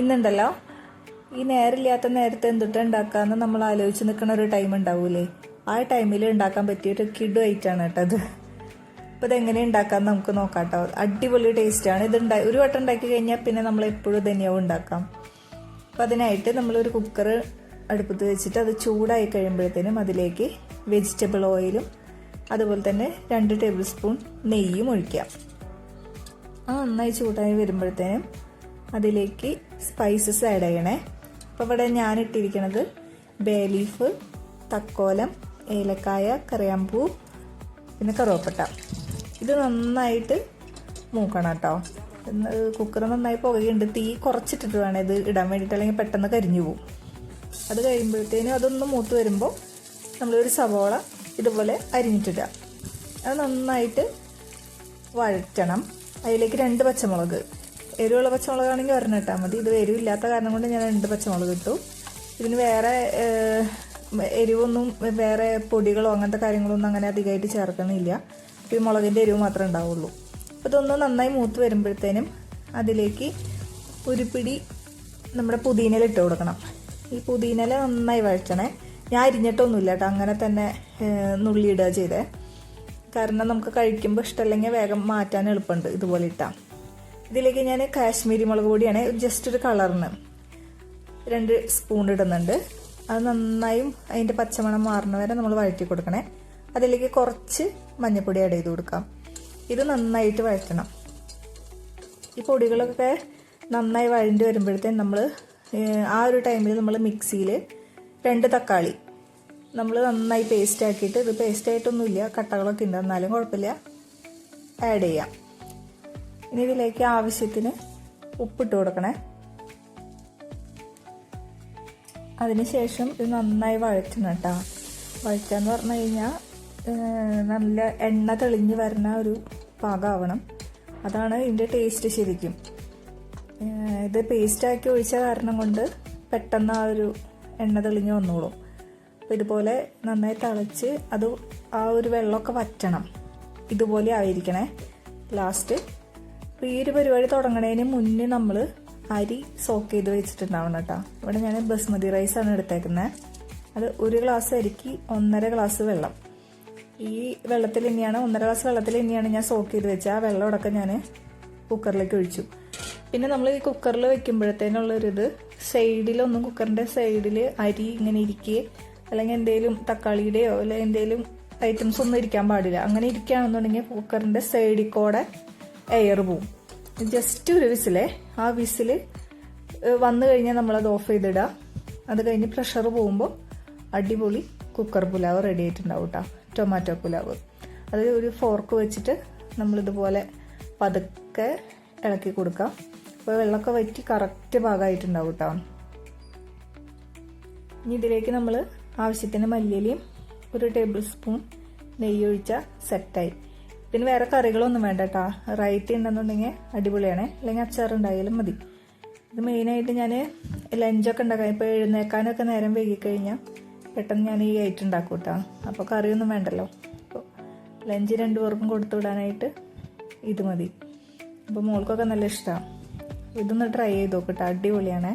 ഇന്നുണ്ടല്ലോ ഈ നേരില്ലാത്ത നേരത്തെ എന്തിട്ട് ഉണ്ടാക്കാന്ന് നമ്മൾ ആലോചിച്ച് നിൽക്കുന്ന ഒരു ടൈം ഉണ്ടാവൂലേ, ആ ടൈമിൽ ഉണ്ടാക്കാൻ പറ്റിയൊരു കിഡു ഐറ്റാണ് കേട്ടോ അത്. അപ്പോൾ ഇതെങ്ങനെ ഉണ്ടാക്കാമെന്ന് നമുക്ക് നോക്കാം കേട്ടോ. അടിപൊളി ടേസ്റ്റാണ് ഇത്. ഒരു വട്ടം ഉണ്ടാക്കി കഴിഞ്ഞാൽ പിന്നെ നമ്മൾ എപ്പോഴും തന്നെയാവും ഉണ്ടാക്കാം. അപ്പോൾ അതിനായിട്ട് നമ്മളൊരു കുക്കർ അടുപ്പത്ത് വെച്ചിട്ട് അത് ചൂടായി കഴിയുമ്പോഴത്തേനും അതിലേക്ക് വെജിറ്റബിൾ ഓയിലും അതുപോലെ തന്നെ 2 ടേബിൾ സ്പൂൺ നെയ്യും ഒഴിക്കാം. നന്നായി ചൂടായി വരുമ്പോഴത്തേനും അതിലേക്ക് സ്പൈസസ് ആഡ് ചെയ്യണേ. അപ്പോൾ ഇവിടെ ഞാൻ ഇട്ടിരിക്കുന്നത് ബേ ലീഫ്, തക്കോലം, ഏലക്കായ, കറിയാമ്പൂ, പിന്നെ കറുവപ്പട്ട. ഇത് നന്നായിട്ട് മൂക്കണം കേട്ടോ. കുക്കർ നന്നായി പുകയുണ്ട്. തീ കുറച്ചിട്ടിട്ട് വേണം ഇത് ഇടാൻ വേണ്ടിയിട്ട്, അല്ലെങ്കിൽ പെട്ടെന്ന് കരിഞ്ഞു പോകും. അത് കഴിയുമ്പോഴത്തേനും അതൊന്ന് മൂത്ത് വരുമ്പോൾ നമ്മളൊരു സവോള ഇതുപോലെ അരിഞ്ഞിട്ടിടുക. അത് നന്നായിട്ട് വഴറ്റണം. അതിലേക്ക് 2 പച്ചമുളക്, എരിവുള്ള പച്ചമുളകാണെങ്കിൽ ഒരെണ്ണം ഇട്ടാൽ മതി. ഇത് എരിവില്ലാത്ത കാരണം കൊണ്ട് ഞാൻ 2 പച്ചമുളക് ഇട്ടു. ഇതിന് വേറെ എരിവൊന്നും, വേറെ പൊടികളോ അങ്ങനത്തെ കാര്യങ്ങളൊന്നും അങ്ങനെ അധികമായിട്ട് ചേർക്കണില്ല. ഈ മുളകിൻ്റെ എരിവ് മാത്രമേ ഉണ്ടാവുള്ളൂ. അപ്പോൾ ഇതൊന്ന് നന്നായി മൂത്ത് വരുമ്പോഴത്തേനും അതിലേക്ക് ഒരു പിടി നമ്മുടെ പുതിനയില ഇട്ട് കൊടുക്കണം. ഈ പുതിനയില നന്നായി വഴറ്റണേ. ഞാൻ അരിഞ്ഞിട്ടൊന്നുമില്ല കേട്ടോ, അങ്ങനെ തന്നെ നുള്ളിയിടുക ചെയ്തേ. കാരണം നമുക്ക് കഴിക്കുമ്പോൾ ഇഷ്ടമല്ലെങ്കിൽ വേഗം മാറ്റാൻ എളുപ്പമുണ്ട് ഇതുപോലെ ഇട്ടാൽ. ഇതിലേക്ക് ഞാൻ കാശ്മീരി മുളക് പൊടിയാണ്, ജസ്റ്റ് ഒരു കളറിന് 2 സ്പൂൺ ഇടുന്നുണ്ട്. അത് നന്നായും അതിൻ്റെ പച്ചമണം മാറുന്ന വരെ നമ്മൾ വഴറ്റി കൊടുക്കണേ. അതിലേക്ക് കുറച്ച് മഞ്ഞൾപ്പൊടി ആഡ് ചെയ്ത് കൊടുക്കാം. ഇത് നന്നായിട്ട് വഴറ്റണം. ഈ പൊടികളൊക്കെ നന്നായി വഴണ്ടി വരുമ്പോഴത്തേക്കും നമ്മൾ ആ ഒരു ടൈമിൽ നമ്മൾ മിക്സിയിൽ 2 തക്കാളി നമ്മൾ നന്നായി പേസ്റ്റ് ആക്കിയിട്ട്, ഇത് പേസ്റ്റ് ആയിട്ടൊന്നുമില്ല, കട്ടകളൊക്കെ ഉണ്ട്, എന്നാലും കുഴപ്പമില്ല, ആഡ് ചെയ്യാം. ഇനി ഇതിലേക്ക് ആവശ്യത്തിന് ഉപ്പിട്ട് കൊടുക്കണേ. അതിനുശേഷം ഇത് നന്നായി വഴറ്റണം കേട്ടോ. വഴറ്റാന്ന് പറഞ്ഞു കഴിഞ്ഞാൽ നല്ല എണ്ണ തെളിഞ്ഞ് വരുന്ന ഒരു പാകമാവണം. അതാണ് ഇതിൻ്റെ ടേസ്റ്റ് ശരിക്കും. ഇത് പേസ്റ്റാക്കി ഒഴിച്ച കാരണം കൊണ്ട് പെട്ടെന്ന് ആ ഒരു എണ്ണ തെളിഞ്ഞ് വന്നോളും. അപ്പോൾ ഇതുപോലെ നന്നായി തിളച്ച് അത് ആ ഒരു വെള്ളമൊക്കെ വറ്റണം. ഇതുപോലെ ആയിരിക്കണേ ലാസ്റ്റ്. അപ്പോൾ ഈ ഒരു പരിപാടി തുടങ്ങണതിന് മുന്നേ നമ്മൾ അരി സോക്ക് ചെയ്ത് വെച്ചിട്ടുണ്ടാവണം കേട്ടോ. ഇവിടെ ഞാൻ ബസ്മതി റൈസാണ് എടുത്തേക്കുന്നത്. അത് 1 ഗ്ലാസ് അരിക്ക് 1.5 ഗ്ലാസ് വെള്ളം. ഈ വെള്ളത്തിൽ തന്നെയാണ്, 1.5 ഗ്ലാസ് വെള്ളത്തിൽ തന്നെയാണ് ഞാൻ സോക്ക് ചെയ്ത് വെച്ചത്. ആ വെള്ളം അടക്കം ഞാൻ കുക്കറിലേക്ക് ഒഴിച്ചു. പിന്നെ നമ്മൾ ഈ കുക്കറിൽ വെക്കുമ്പോഴത്തേനുള്ളൊരിത്, സൈഡിലൊന്നും കുക്കറിൻ്റെ സൈഡിൽ അരി ഇങ്ങനെ ഇരിക്കുകയോ അല്ലെങ്കിൽ എന്തെങ്കിലും തക്കാളിയുടെയോ അല്ലെങ്കിൽ എന്തെങ്കിലും ഐറ്റംസ് ഒന്നും ഇരിക്കാൻ പാടില്ല. അങ്ങനെ ഇരിക്കുകയാണെന്നുണ്ടെങ്കിൽ കുക്കറിൻ്റെ സൈഡിൽ കൂടെ എയർ പോവും. ജസ്റ്റ് ഒരു വിസിലേ, ആ വിസിൽ വന്നു കഴിഞ്ഞാൽ നമ്മളത് ഓഫ് ചെയ്തിടുക. അത് കഴിഞ്ഞ് പ്രഷർ പോകുമ്പോൾ അടിപൊളി കുക്കർ പുലാവ് റെഡി ആയിട്ടുണ്ടാവും കേട്ടോ. ടൊമാറ്റോ പുലാവ്. അത് ഒരു ഫോർക്ക് വെച്ചിട്ട് നമ്മളിതുപോലെ പതുക്കെ ഇളക്കി കൊടുക്കാം. അപ്പോൾ വെള്ളമൊക്കെ വറ്റി കറക്റ്റ് ഭാഗമായിട്ടുണ്ടാവും കേട്ടോ. ഇനി ഇതിലേക്ക് നമ്മൾ ആവശ്യത്തിന് മല്ലിയിലയും 1 ടേബിൾ സ്പൂൺ നെയ്യ് ഒഴിച്ചാൽ സെറ്റായി. ഇതിന് വേറെ കറികളൊന്നും വേണ്ട കേട്ടോ. റൈറ്റ് ഉണ്ടെന്നുണ്ടെങ്കിൽ അടിപൊളിയാണ്, അല്ലെങ്കിൽ അച്ചാറുണ്ടായാലും മതി. ഇത് മെയിനായിട്ട് ഞാൻ ലഞ്ചൊക്കെ ഉണ്ടാക്കാം. ഇപ്പോൾ എഴുന്നേക്കാനൊക്കെ നേരം വൈകിക്കഴിഞ്ഞാൽ പെട്ടെന്ന് ഞാൻ ഈ ഐറ്റം ഉണ്ടാക്കും കേട്ടോ. അപ്പോൾ കറിയൊന്നും വേണ്ടല്ലോ. അപ്പോൾ ലഞ്ച് 2 പേർക്കും കൊടുത്തു വിടാനായിട്ട് ഇത് മതി. അപ്പോൾ മോൾക്കൊക്കെ നല്ല ഇഷ്ടമാണ്. ഇതൊന്ന് ട്രൈ ചെയ്ത് നോക്കട്ടോ, അടിപൊളിയാണേ.